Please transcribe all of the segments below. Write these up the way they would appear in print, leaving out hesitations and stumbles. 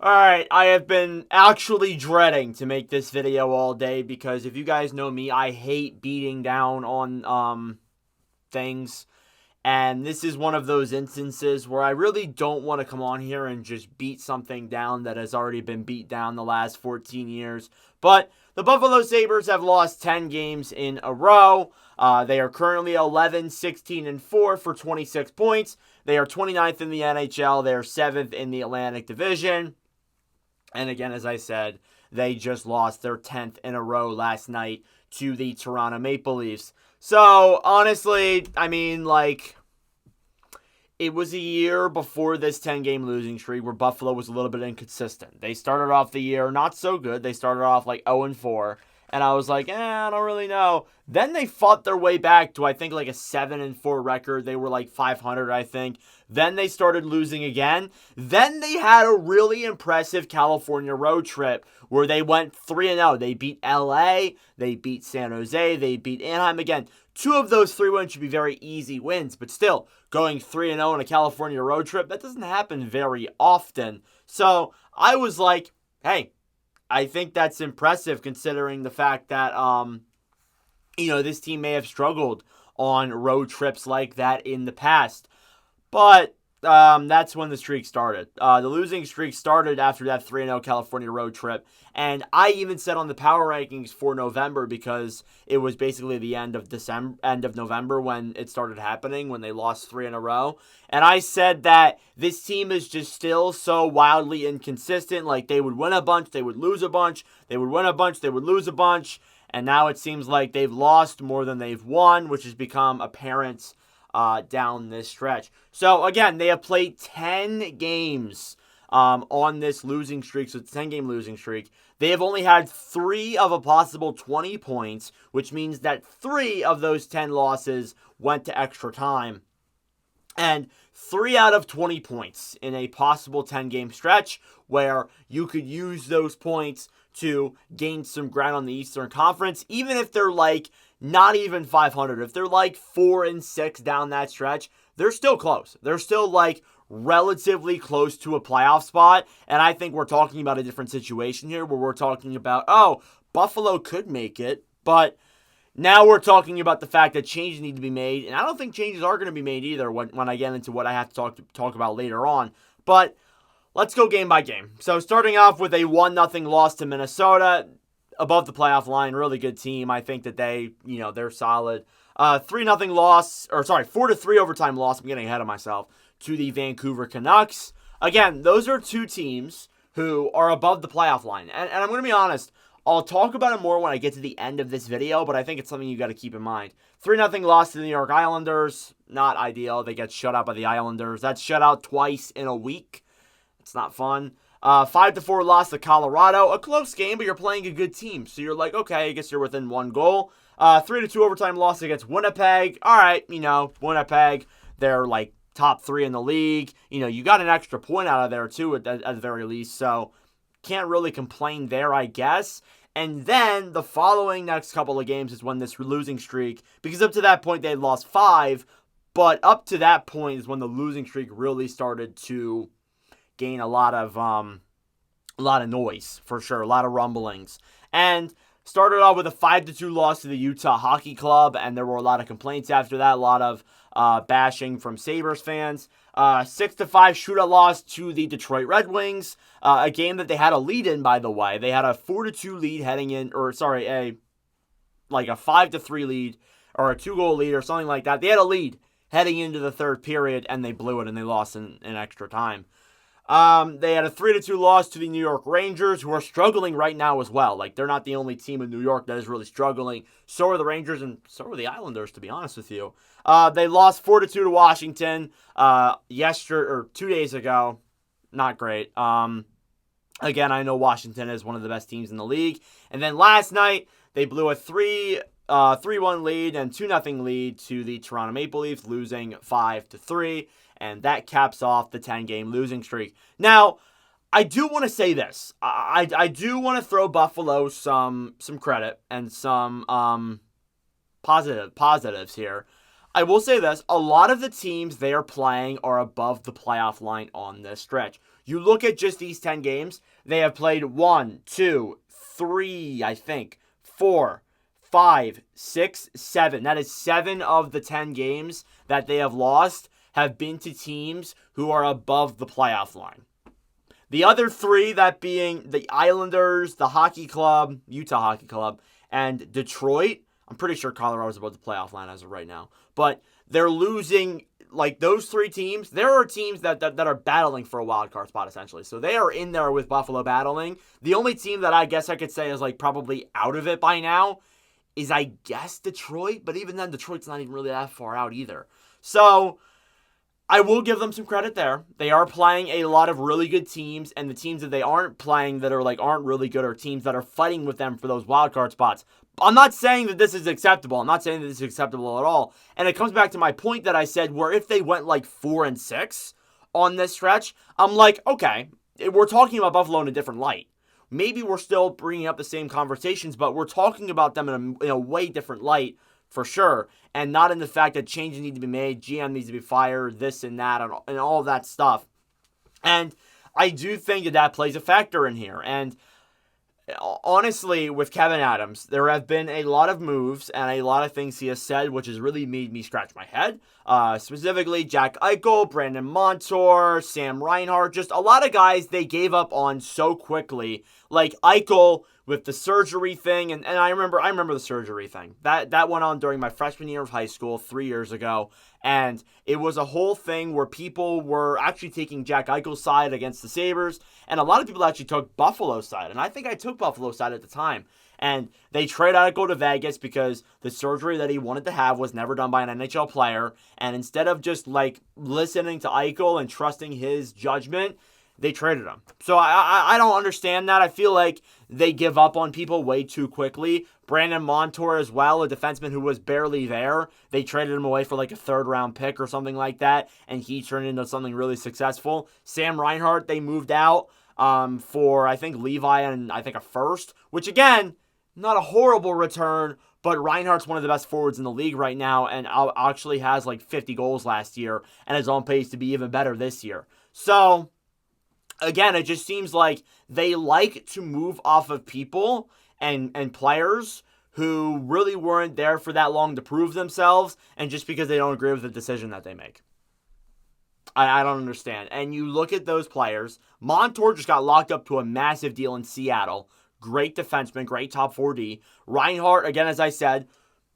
Alright, I have been actually dreading to make this video all day because if you guys know me, I hate beating down on things. And this is one of those instances where I really don't want to come on here and just beat something down that has already been beat down the last 14 years. But the Buffalo Sabres have lost 10 games in a row. They are currently 11, 16, and 4 for 26 points. They are 29th in the NHL. They are 7th in the Atlantic Division. And again, as I said, they just lost their 10th in a row last night to the Toronto Maple Leafs. So, honestly, it was a year before this 10-game losing streak where Buffalo was a little bit inconsistent. They started off the year not so good. They started off like 0-4. And I was like, I don't really know. Then they fought their way back to, I think, like a 7-4 record. They were like 500, I think. Then they started losing again. Then they had a really impressive California road trip where they went 3-0. They beat LA. They beat San Jose. They beat Anaheim again. Two of those 3 wins should be very easy wins. But still, going 3-0 on a California road trip, that doesn't happen very often. So I was like, hey, I think that's impressive considering the fact that, this team may have struggled on road trips like that in the past. But that's when the streak started. The losing streak started after that 3-0 California road trip. And I even said on the power rankings for November, because it was basically the end of November when it started happening, when they lost 3 in a row. And I said that this team is just still so wildly inconsistent. Like, they would win a bunch, they would lose a bunch, they would win a bunch, they would lose a bunch. And now it seems like they've lost more than they've won, which has become apparent down this stretch. So, again, they have played 10 games on this losing streak, so it's a 10-game losing streak. They have only had 3 of a possible 20 points, which means that 3 of those 10 losses went to extra time. And 3 out of 20 points in a possible 10-game stretch where you could use those points to gain some ground on the Eastern Conference, even if they're like not even 500. If they're like 4-6 down that stretch, they're still close. They're still like relatively close to a playoff spot. And I think we're talking about a different situation here where we're talking about, Buffalo could make it, but now we're talking about the fact that changes need to be made. And I don't think changes are going to be made either when I get into what I have to talk about later on. But let's go game by game. So starting off with a 1-0 loss to Minnesota, above the playoff line, really good team. I think that they're solid. 3-0 loss, 4-3 overtime loss. I'm getting ahead of myself, to the Vancouver Canucks. Again, those are two teams who are above the playoff line. And I'm going to be honest, I'll talk about it more when I get to the end of this video, but I think it's something you got to keep in mind. 3-0 loss to the New York Islanders. Not ideal. They get shut out by the Islanders. That's shut out twice in a week. It's not fun. 5-4 loss to Colorado. A close game, but you're playing a good team. So you're like, okay, I guess you're within 1 goal. 3-2 overtime loss against Winnipeg. All right, Winnipeg, they're like top 3 in the league. You got an extra point out of there too at the very least. So can't really complain there, I guess. And then the following next couple of games is when this losing streak, because up to that point they had lost 5, but up to that point is when the losing streak really started to gain a lot of noise, for sure, a lot of rumblings. And started off with a 5-2 loss to the Utah Hockey Club, and there were a lot of complaints after that, a lot of bashing from Sabres fans. 6-5 shootout loss to the Detroit Red Wings, a game that they had a lead in, by the way. They had a 4-2 lead heading in, a 5-3 lead, or a 2-goal lead, or something like that. They had a lead heading into the third period, and they blew it, and they lost in extra time. They had a 3-2 loss to the New York Rangers, who are struggling right now as well. Like, they're not the only team in New York that is really struggling. So are the Rangers, and so are the Islanders, to be honest with you. They lost 4-2 to Washington 2 days ago. Not great. Again, I know Washington is one of the best teams in the league. And then last night, they blew a 3-1 lead and 2-0 lead to the Toronto Maple Leafs, losing 5-3. And that caps off the 10-game losing streak. Now, I do want to say this. I do want to throw Buffalo some credit and some positives here. I will say this. A lot of the teams they are playing are above the playoff line on this stretch. You look at just these 10 games, they have played 1, 2, 3, I think, 4, 5, 6, 7. That is 7 of the 10 games that they have lost have been to teams who are above the playoff line. The other 3, that being the Islanders, the Hockey Club, Utah Hockey Club, and Detroit. I'm pretty sure Colorado's above the playoff line as of right now. But they're losing, like, those 3 teams. There are teams that are battling for a wild card spot, essentially. So they are in there with Buffalo battling. The only team that I guess I could say is, like, probably out of it by now is, I guess, Detroit. But even then, Detroit's not even really that far out either. So I will give them some credit there. They are playing a lot of really good teams, and the teams that they aren't playing that are like aren't really good are teams that are fighting with them for those wild card spots. I'm not saying that this is acceptable. I'm not saying that this is acceptable at all. And it comes back to my point that I said where if they went like 4-6 on this stretch, I'm like, okay, we're talking about Buffalo in a different light. Maybe we're still bringing up the same conversations, but we're talking about them in a way different light for sure, and not in the fact that changes need to be made, GM needs to be fired, this and that, and all of that stuff. And I do think that plays a factor in here. And honestly, with Kevin Adams, there have been a lot of moves and a lot of things he has said, which has really made me scratch my head. Specifically, Jack Eichel, Brandon Montour, Sam Reinhart, just a lot of guys they gave up on so quickly. Like Eichel with the surgery thing, and I remember the surgery thing. That went on during my freshman year of high school 3 years ago, and it was a whole thing where people were actually taking Jack Eichel's side against the Sabres, and a lot of people actually took Buffalo's side, and I think I took Buffalo's side at the time. And they traded Eichel to Vegas because the surgery that he wanted to have was never done by an NHL player, and instead of just like listening to Eichel and trusting his judgment, they traded him. So I don't understand that. I feel like they give up on people way too quickly. Brandon Montour as well, a defenseman who was barely there. They traded him away for like a 3rd-round pick or something like that, and he turned into something really successful. Sam Reinhart, they moved out for, I think, Levi and I think a 1st, which again, not a horrible return, but Reinhardt's one of the best forwards in the league right now and actually has like 50 goals last year and is on pace to be even better this year. So again, it just seems like they like to move off of people and players who really weren't there for that long to prove themselves, and just because they don't agree with the decision that they make. I don't understand. And you look at those players. Montour just got locked up to a massive deal in Seattle. Great defenseman, great top 4D. Reinhart, again, as I said,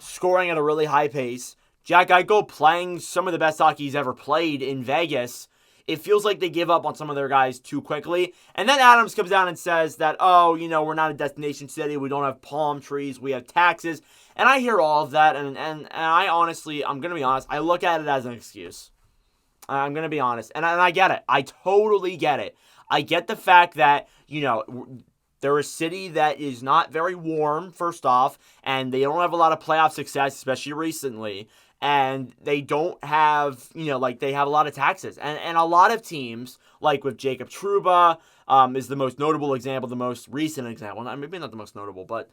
scoring at a really high pace. Jack Eichel playing some of the best hockey he's ever played in Vegas. It feels like they give up on some of their guys too quickly. And then Adams comes down and says that, oh, we're not a destination city. We don't have palm trees. We have taxes. And I hear all of that. And I honestly, I'm going to be honest, I look at it as an excuse. I'm going to be honest. And I get it. I totally get it. I get the fact that, they're a city that is not very warm, first off, and they don't have a lot of playoff success, especially recently. And they don't have, they have a lot of taxes. And a lot of teams, like with Jacob Trouba, is the most notable example, the most recent example. Maybe not the most notable, but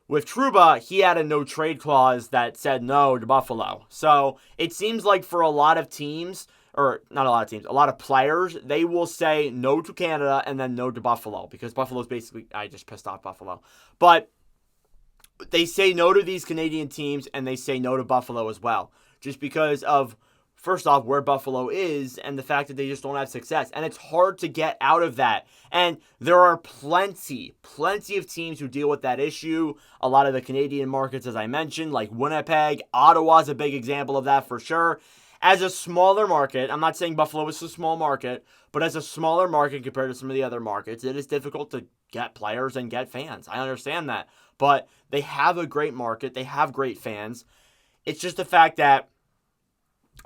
with Trouba, he had a no-trade clause that said no to Buffalo. So it seems like for a lot of teams, or not a lot of teams, a lot of players, they will say no to Canada and then no to Buffalo, because Buffalo's basically, I just pissed off Buffalo. But they say no to these Canadian teams and they say no to Buffalo as well, just because of, first off, where Buffalo is and the fact that they just don't have success. And it's hard to get out of that. And there are plenty of teams who deal with that issue. A lot of the Canadian markets, as I mentioned, like Winnipeg, Ottawa's a big example of that for sure. As a smaller market, I'm not saying Buffalo is a small market, but as a smaller market compared to some of the other markets, it is difficult to get players and get fans. I understand that. But they have a great market. They have great fans. It's just the fact that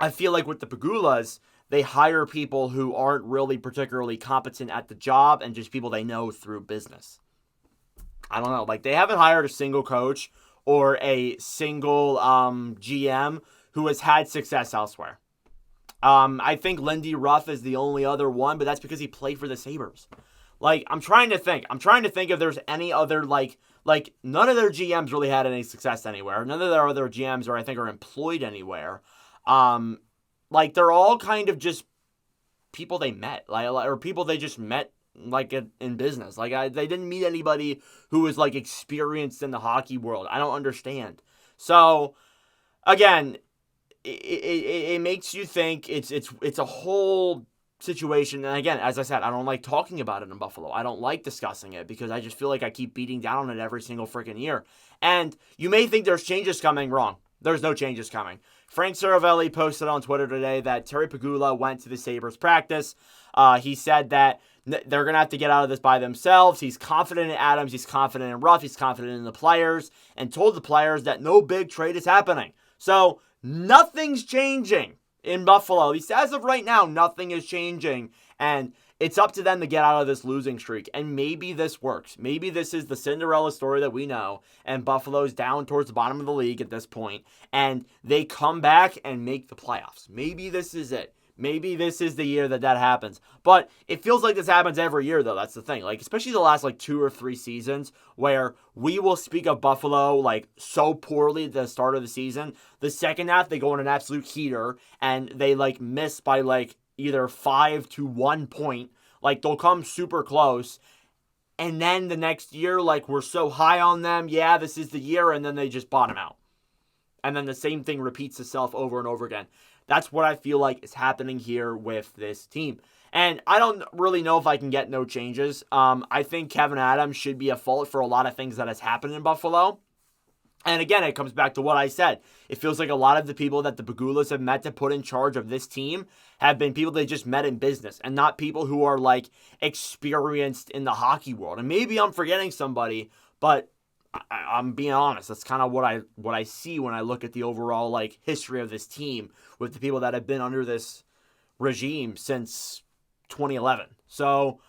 I feel like with the Pagulas, they hire people who aren't really particularly competent at the job and just people they know through business. I don't know. Like, they haven't hired a single coach or a single GM who has had success elsewhere. I think Lindy Ruff is the only other one, but that's because he played for the Sabres. Like, I'm trying to think if there's any other, like none of their GMs really had any success anywhere. None of their other GMs are employed anywhere. They're all kind of just people they met, or people they just met like in business. They didn't meet anybody who was like experienced in the hockey world. I don't understand. So again, it makes you think it's a whole situation. And again, as I said, I don't like talking about it in Buffalo. I don't like discussing it because I just feel like I keep beating down on it every single freaking year. And you may think there's changes coming. Wrong. There's no changes coming. Frank Saravelli posted on Twitter today that Terry Pegula went to the Sabres practice. He said that they're going to have to get out of this by themselves. He's confident in Adams. He's confident in Ruff. He's confident in the players, and told the players that no big trade is happening. So nothing's changing in Buffalo. At least as of right now, nothing is changing. And it's up to them to get out of this losing streak. And maybe this works. Maybe this is the Cinderella story that we know. And Buffalo's down towards the bottom of the league at this point. And they come back and make the playoffs. Maybe this is it. Maybe this is the year that happens. But it feels like this happens every year, though. That's the thing. Especially the last, 2 or 3 seasons where we will speak of Buffalo, so poorly at the start of the season. The second half, they go on an absolute heater, and they, miss by, either 5 to 1 point. They'll come super close. And then the next year, we're so high on them. Yeah, this is the year. And then they just bottom out. And then the same thing repeats itself over and over again. That's what I feel like is happening here with this team. And I don't really know if I can get no changes. I think Kevin Adams should be at fault for a lot of things that has happened in Buffalo. And again, it comes back to what I said. It feels like a lot of the people that the Pegulas have met to put in charge of this team have been people they just met in business and not people who are experienced in the hockey world. And maybe I'm forgetting somebody, but I'm being honest. That's kind of what I see when I look at the overall history of this team with the people that have been under this regime since 2011. So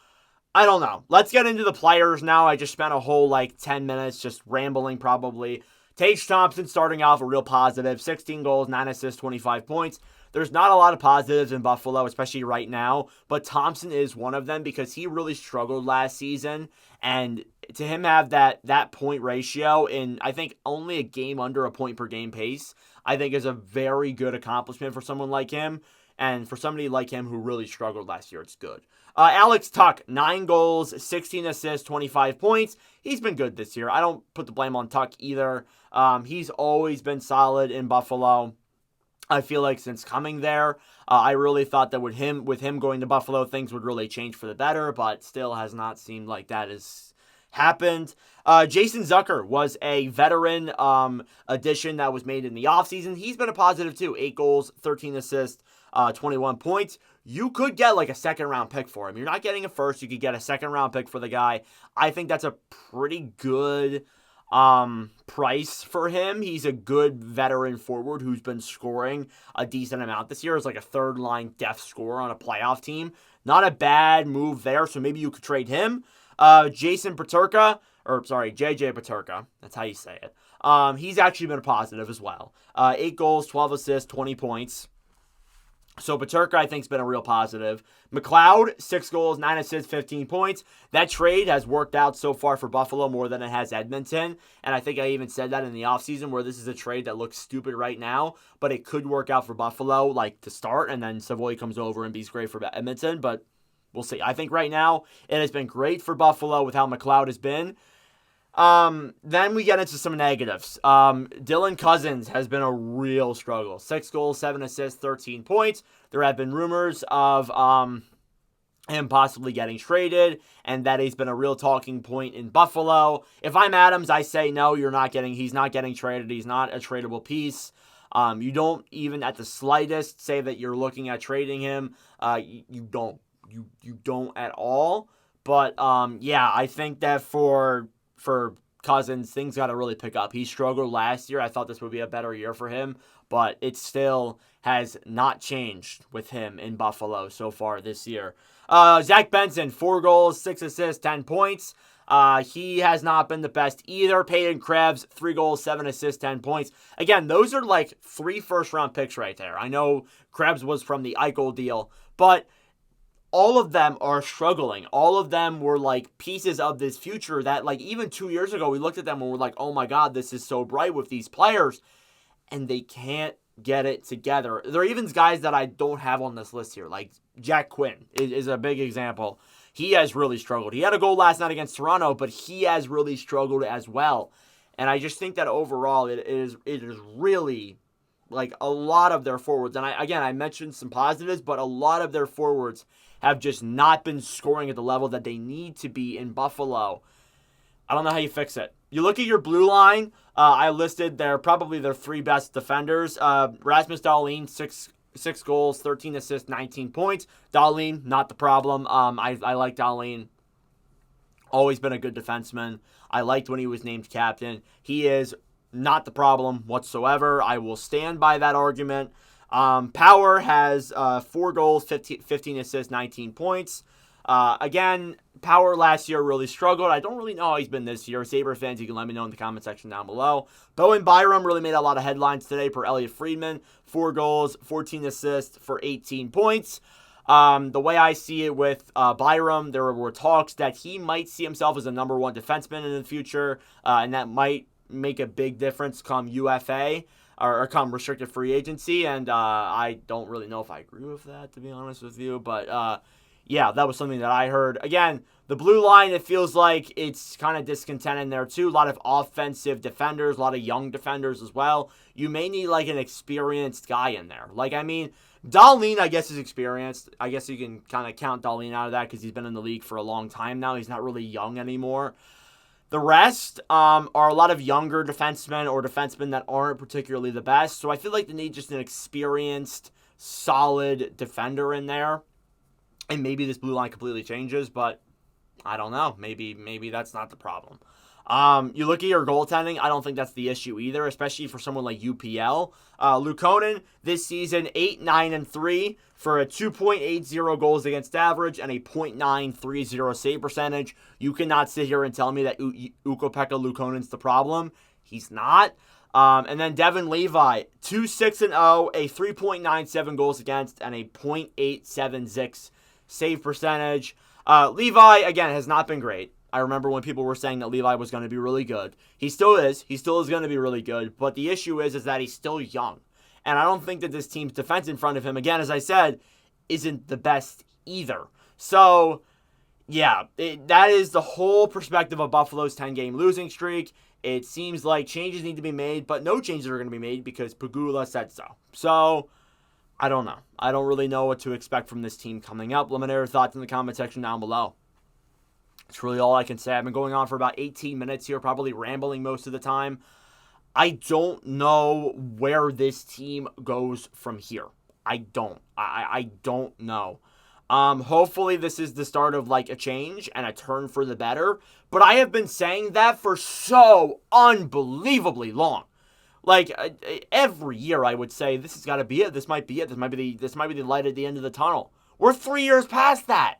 I don't know. Let's get into the players now. I just spent a whole 10 minutes just rambling probably. Tage Thompson starting off a real positive. 16 goals, 9 assists, 25 points. There's not a lot of positives in Buffalo, especially right now, but Thompson is one of them because he really struggled last season, and to him have that point ratio in, I think, only a game under a point per game pace, I think is a very good accomplishment for someone like him, and for somebody like him who really struggled last year, it's good. Alex Tuch, 9 goals, 16 assists, 25 points. He's been good this year. I don't put the blame on Tuch either. He's always been solid in Buffalo. I feel like since coming there, I really thought that with him going to Buffalo, things would really change for the better, but still has not seemed like that has happened. Jason Zucker was a veteran addition that was made in the offseason. He's been a positive too. 8 goals, 13 assists, 21 points. You could get a second-round pick for him. You're not getting a first. You could get a second-round pick for the guy. I think that's a pretty good price for him. He's a good veteran forward who's been scoring a decent amount this year as a third-line depth scorer on a playoff team. Not a bad move there, so maybe you could trade him. JJ Peterka, that's how you say it. He's actually been a positive as well. 8 goals, 12 assists, 20 points. So Peterka, I think, has been a real positive. McLeod, 6 goals, 9 assists, 15 points. That trade has worked out so far for Buffalo more than it has Edmonton. And I think I even said that in the offseason where this is a trade that looks stupid right now, but it could work out for Buffalo, to start, and then Savoy comes over and be great for Edmonton. But we'll see. I think right now it has been great for Buffalo with how McLeod has been. Then we get into some negatives. Dylan Cousins has been a real struggle. 6 goals, 7 assists, 13 points. There have been rumors of him possibly getting traded, and that he's been a real talking point in Buffalo. If I'm Adams, I say no, he's not getting traded. He's not a tradable piece. You don't even at the slightest say that you're looking at trading him. You don't at all. But yeah, I think that for Cousins, things got to really pick up. He struggled last year. I thought this would be a better year for him, but it still has not changed with him in Buffalo so far this year. Zach Benson, 4 goals, 6 assists, 10 points. He has not been the best either. Peyton Krebs, 3 goals, 7 assists, 10 points. Again, those are 3 first-round picks right there. I know Krebs was from the Eichel deal, but all of them are struggling. All of them were pieces of this future that even 2 years ago we looked at them and we're oh my God, this is so bright with these players, and they can't get it together. There are even guys that I don't have on this list here, like Jack Quinn is a big example. He has really struggled. He had a goal last night against Toronto, but he has really struggled as well. And I just think that overall it is really like a lot of their forwards. And I mentioned some positives, but a lot of their forwards have just not been scoring at the level that they need to be in Buffalo. I don't know how you fix it. You look at your blue line. I listed probably their three best defenders. Rasmus Dahlin, six goals, 13 assists, 19 points. Dahlin, not the problem. I like Dahlin. Always been a good defenseman. I liked when he was named captain. He is not the problem whatsoever. I will stand by that argument. Power has 4 goals, 15 assists, 19 points. Again, Power last year really struggled. I don't really know how he's been this year. Sabre fans, you can let me know in the comment section down below. Bowen Byram really made a lot of headlines today per Elliot Friedman. 4 goals, 14 assists for 18 points. The way I see it with Byram, there were talks that he might see himself as a number 1 defenseman in the future, and that might make a big difference come UFA or come restricted free agency. And I don't really know if I agree with that, to be honest with you, but yeah, that was something that I heard. Again, the blue line, it feels like it's kind of discontent in there too. A lot of offensive defenders, a lot of young defenders as well. You may need like an experienced guy in there. Like, I mean, Dahlin, I guess, is experienced. I guess you can kind of count Dahlin out of that because he's been in the league for a long time now. He's not really young anymore. The rest are a lot of younger defensemen or defensemen that aren't particularly the best. So I feel like they need just an experienced, solid defender in there. And maybe this blue line completely changes, but I don't know. Maybe that's not the problem. You look at your goaltending, I don't think that's the issue either, especially for someone like UPL. Luukkonen, this season, 8-9-3 for a 2.80 goals against average and a .930 save percentage. You cannot sit here and tell me that Ukko-Pekka Luukkonen's the problem. He's not. And then Devin Levi, 2-6-0, a 3.97 goals against and a .876 save percentage. Levi, again, has not been great. I remember when people were saying that Levi was going to be really good. He still is. He still is going to be really good. But the issue is that he's still young. And I don't think that this team's defense in front of him, again, as I said, isn't the best either. So, yeah, that is the whole perspective of Buffalo's 10-game losing streak. It seems like changes need to be made, but no changes are going to be made because Pegula said so. So, I don't know. I don't really know what to expect from this team coming up. Let me know your thoughts in the comment section down below. That's really all I can say. I've been going on for about 18 minutes here, probably rambling most of the time. I don't know where this team goes from here. I don't. I don't know. Hopefully this is the start of like a change and a turn for the better. But I have been saying that for so unbelievably long. Like every year I would say this has got to be it. This might be it. This might be the light at the end of the tunnel. We're 3 years past that.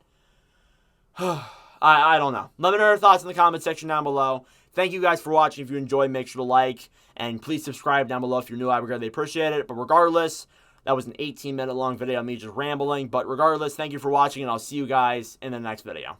I don't know. Let me know your thoughts in the comment section down below. Thank you guys for watching. If you enjoyed, make sure to like. And please subscribe down below if you're new. I would greatly appreciate it. But regardless, that was an 18-minute long video of me just rambling. But regardless, thank you for watching, and I'll see you guys in the next video.